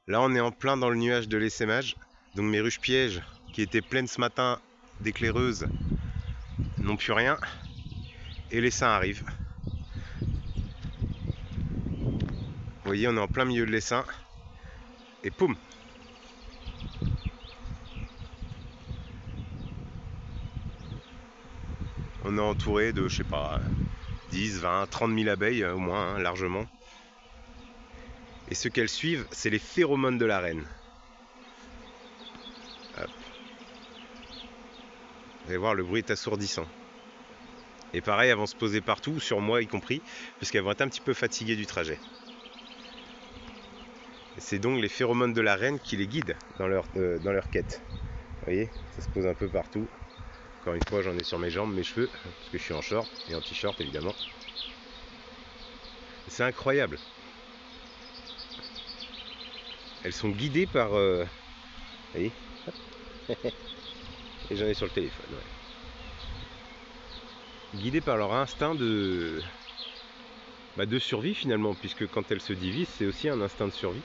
Là, on est en plein dans le nuage de l'essaimage. Donc mes ruches pièges, qui étaient pleines ce matin d'éclaireuses, n'ont plus rien. Et l'essaim arrive. Vous voyez, on est en plein milieu de l'essaim. Et poum! On est entouré de, je sais pas, 10, 20, 30 000 abeilles au moins, hein, largement. Et ce qu'elles suivent, c'est les phéromones de la reine. Hop. Vous allez voir, le bruit est assourdissant. Et pareil, elles vont se poser partout, sur moi y compris, puisqu'elles vont être un petit peu fatiguées du trajet. Et c'est donc les phéromones de la reine qui les guident dans leur quête. Vous voyez, ça se pose un peu partout. Encore une fois, j'en ai sur mes jambes, mes cheveux, parce que je suis en short, et en t-shirt évidemment. C'est incroyable. Elles sont guidées par... Vous voyez. Et j'en ai sur le téléphone, ouais. Guidées par leur instinct de survie finalement, puisque quand elles se divisent, c'est aussi un instinct de survie.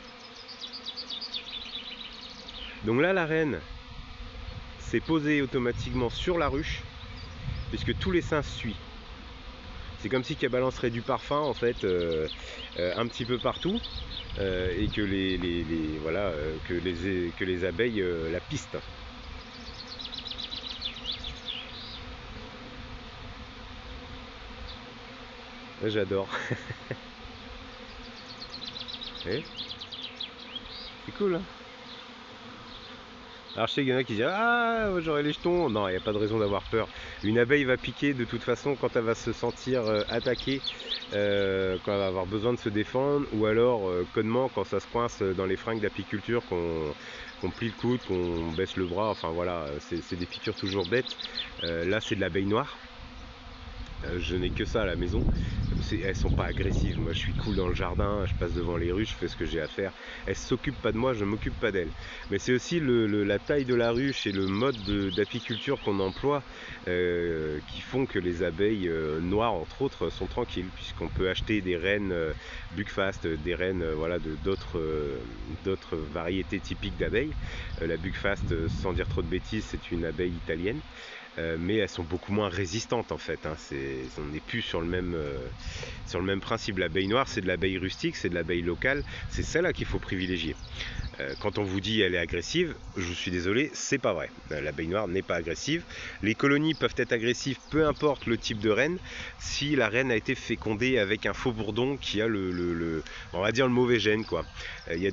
Donc là, la reine s'est posée automatiquement sur la ruche, puisque tous les seins suivent. C'est comme si qu'elle balancerait du parfum en fait un petit peu partout et que que les abeilles la pistent. J'adore. C'est cool, hein. Alors je sais qu'il y en a qui disent ah j'aurais les jetons. Non, il n'y a pas de raison d'avoir peur. Une abeille va piquer de toute façon quand elle va se sentir attaquée, quand elle va avoir besoin de se défendre, ou alors connement quand ça se coince dans les fringues d'apiculture, qu'on plie le coude, qu'on baisse le bras, enfin voilà, c'est des piqûres toujours bêtes. Là c'est de l'abeille noire. Je n'ai que ça à la maison. Elles sont pas agressives. Moi je suis cool dans le jardin, je passe devant les ruches, je fais ce que j'ai à faire. Elles s'occupent pas de moi, je m'occupe pas d'elles. Mais c'est aussi la taille de la ruche et le mode d'apiculture qu'on emploie qui font que les abeilles noires entre autres sont tranquilles, puisqu'on peut acheter des reines Buckfast, des reines voilà, d'autres variétés typiques d'abeilles. La Buckfast, sans dire trop de bêtises, c'est une abeille italienne. Mais elles sont beaucoup moins résistantes en fait, hein. On n'est plus sur le même principe. L'abeille noire c'est de l'abeille rustique, c'est de l'abeille locale, c'est celle-là qu'il faut privilégier. Quand on vous dit elle est agressive, je suis désolé, c'est pas vrai. L'abeille noire n'est pas agressive. Les colonies peuvent être agressives, peu importe le type de reine, si la reine a été fécondée avec un faux bourdon qui a on va dire le mauvais gène quoi. Il y a